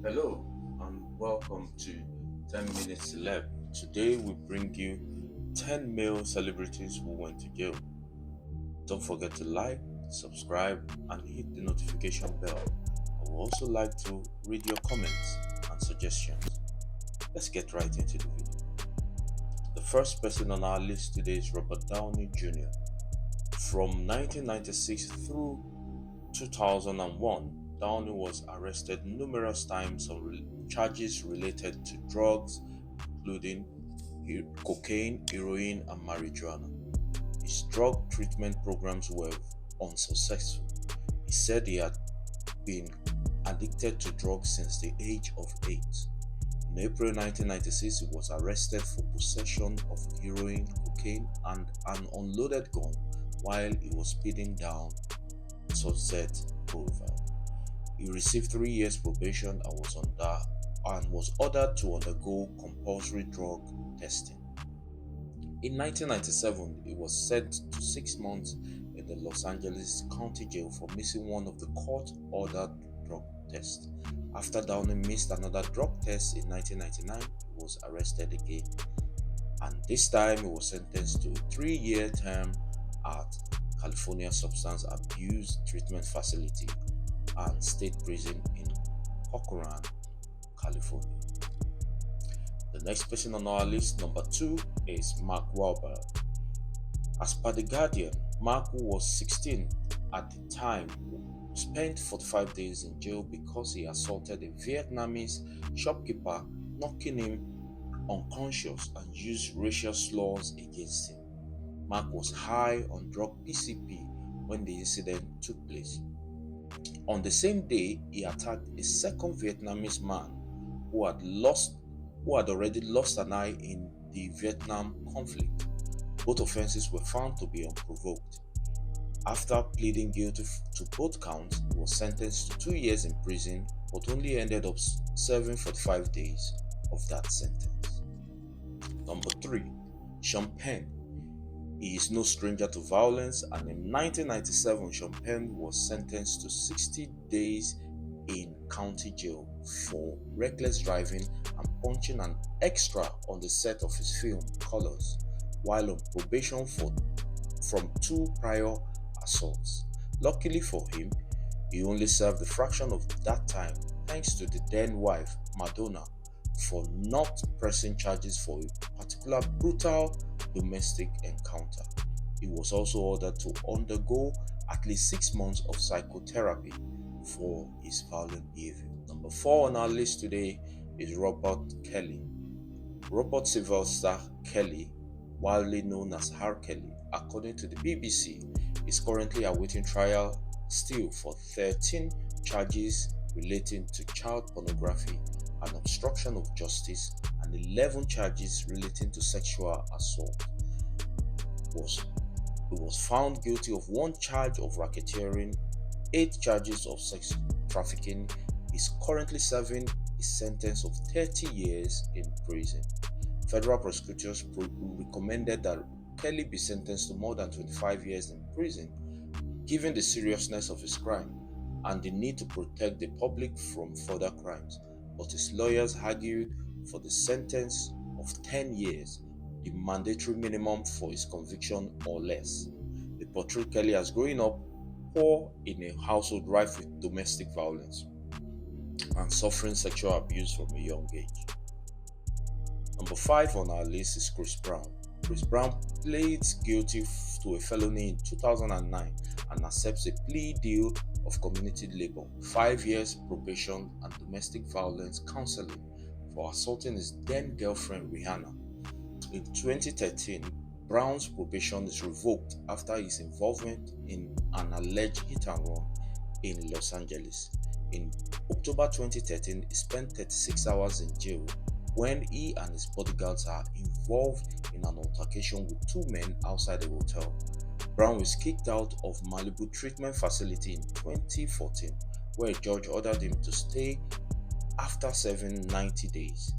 Hello and welcome to 10 Minutes Left. Today we bring you 10 male celebrities who went to jail. Don't forget to like, subscribe, and hit the notification bell. I would also like to read your comments and suggestions. Let's get right into the video. The first person on our list today is Robert Downey Jr. From 1996 through 2001, Downey was arrested numerous times on charges related to drugs, including cocaine, heroin, and marijuana. His drug treatment programs were unsuccessful. He said he had been addicted to drugs since the age of 8. In April 1996, he was arrested for possession of heroin, cocaine, and an unloaded gun while he was speeding down Sunset Boulevard. He received 3 years probation and was ordered to undergo compulsory drug testing. In 1997, he was sent to 6 months in the Los Angeles County Jail for missing one of the court-ordered drug tests. After Downey missed another drug test in 1999, he was arrested again, and this time he was sentenced to a 3-year term at California Substance Abuse Treatment Facility and State Prison in Corcoran, California. The next person on our list, number 2, is Mark Wahlberg. As per The Guardian, Mark, who was 16 at the time, spent 45 days in jail because he assaulted a Vietnamese shopkeeper, knocking him unconscious and used racial slurs against him. Mark was high on drug PCP when the incident took place. On the same day, he attacked a second Vietnamese man who had already lost an eye in the Vietnam conflict. Both offenses were found to be unprovoked. After pleading guilty to both counts, he was sentenced to 2 years in prison, but only ended up serving 45 days of that sentence. Number 3, Sean Penn. He is no stranger to violence, and in 1997, Sean Penn was sentenced to 60 days in county jail for reckless driving and punching an extra on the set of his film Colors, while on probation from 2 prior assaults. Luckily for him, he only served a fraction of that time thanks to the then wife, Madonna, for not pressing charges for a particular brutal domestic encounter. He was also ordered to undergo at least 6 months of psychotherapy for his violent behavior. Number 4 on our list today is Robert Kelly. Robert Sylvester Kelly, widely known as R. Kelly, according to the BBC, is currently awaiting trial still for 13 charges relating to child pornography and obstruction of justice, and 11 charges relating to sexual assault. He was found guilty of 1 charge of racketeering, 8 charges of sex trafficking. Is currently serving a sentence of 30 years in prison. Federal prosecutors recommended that Kelly be sentenced to more than 25 years in prison, given the seriousness of his crime and the need to protect the public from further crimes. But his lawyers argued for the sentence of 10 years, the mandatory minimum for his conviction or less. They portrayed Kelly as growing up poor in a household rife with domestic violence and suffering sexual abuse from a young age. Number 5 on our list is Chris Brown. Chris Brown pleads guilty to a felony in 2009 and accepts a plea deal of community labor, 5 years probation, and domestic violence counseling for assaulting his then girlfriend Rihanna. In 2013, Brown's probation is revoked after his involvement in an alleged hit and run in Los Angeles. In October 2013, he spent 36 hours in jail when he and his bodyguards are involved in an altercation with 2 men outside a hotel. Brown was kicked out of Malibu Treatment Facility in 2014, where a judge ordered him to stay after serving 90 days.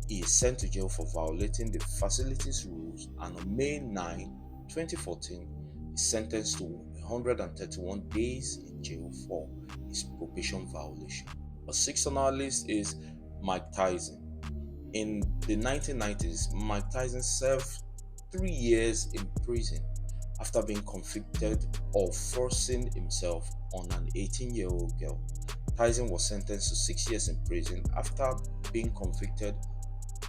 He is sent to jail for violating the facility's rules, and on May 9, 2014, is sentenced to 131 days in jail for his probation violation. Number 6 on our list is Mike Tyson. In the 1990s, Mike Tyson served 3 years in prison after being convicted of forcing himself on an 18-year-old girl. Tyson was sentenced to 6 years in prison after being convicted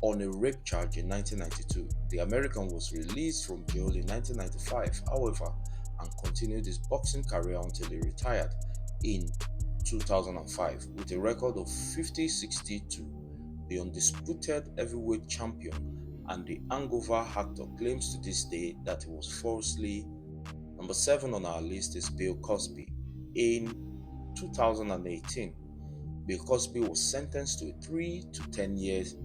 on a rape charge in 1992. The American was released from jail in 1995, however, and continued his boxing career until he retired in 2005 with a record of 50-62. The undisputed heavyweight champion and the hangover actor claims to this day that he was falsely. Number 7 on our list is Bill Cosby. In 2018, Bill Cosby was sentenced to 3 to 10 years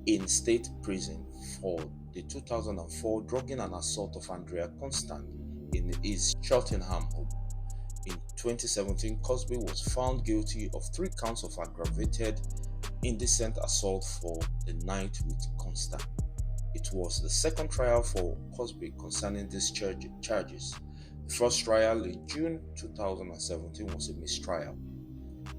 in state prison for the 2004 drugging and assault of Andrea Constant in his Cheltenham home. In 2017, Cosby was found guilty of 3 counts of aggravated indecent assault for the night with Constant. It was the second trial for Cosby concerning these charges. The first trial in June 2017 was a mistrial.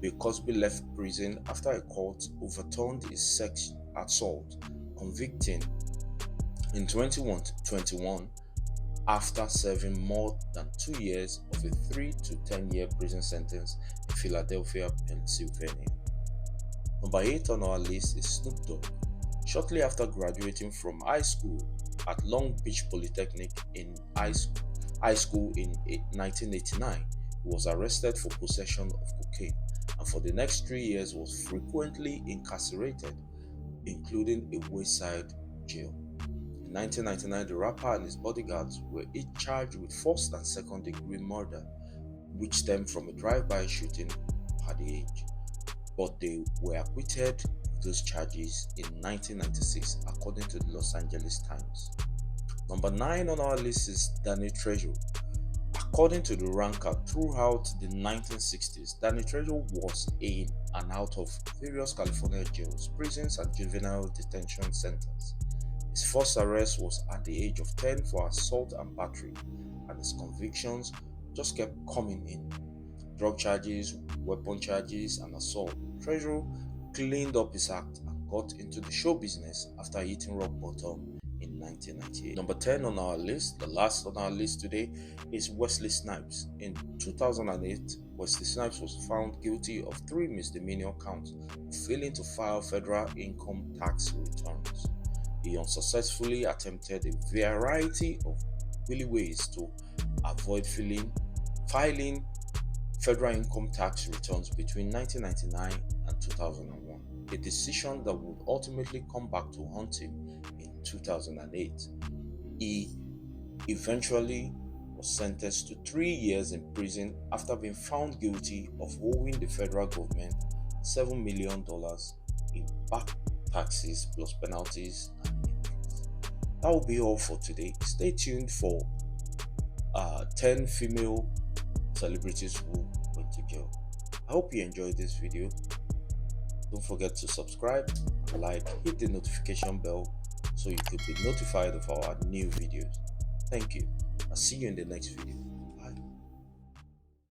Bill Cosby left prison after a court overturned his sex assault convicting in 2021 after serving more than 2 years of a 3 to 10 year prison sentence in Philadelphia, Pennsylvania. Number 8 on our list is Snoop Dogg. Shortly after graduating from high school at Long Beach Polytechnic in high school in 1989, he was arrested for possession of cocaine and for the next 3 years was frequently incarcerated, including a wayside jail. In 1999, the rapper and his bodyguards were each charged with first and second degree murder, which stemmed from a drive-by shooting at the age. But they were acquitted of those charges in 1996, according to the Los Angeles Times. Number 9 on our list is Downey Trejo. According to the ranker, throughout the 1960s, Downey Trejo was in and out of various California jails, prisons, and juvenile detention centers. His first arrest was at the age of 10 for assault and battery, and his convictions just kept coming in. Drug charges, weapon charges, and assault. Trejo cleaned up his act and got into the show business after hitting rock bottom in 1998. Number 10 on our list, the last on our list today, is Wesley Snipes. In 2008, Wesley Snipes was found guilty of 3 misdemeanor counts of failing to file federal income tax returns. He unsuccessfully attempted a variety of wily ways to avoid filing federal income tax returns between 1999 and 2001, a decision that would ultimately come back to haunt him in 2008. He eventually was sentenced to 3 years in prison after being found guilty of owing the federal government $7 million in back taxes plus penalties and interest. That will be all for today. Stay tuned for 10 female celebrities who went to jail. I hope you enjoyed this video. Don't forget to subscribe, like, hit the notification bell so you could be notified of our new videos. Thank you. I'll see you in the next video.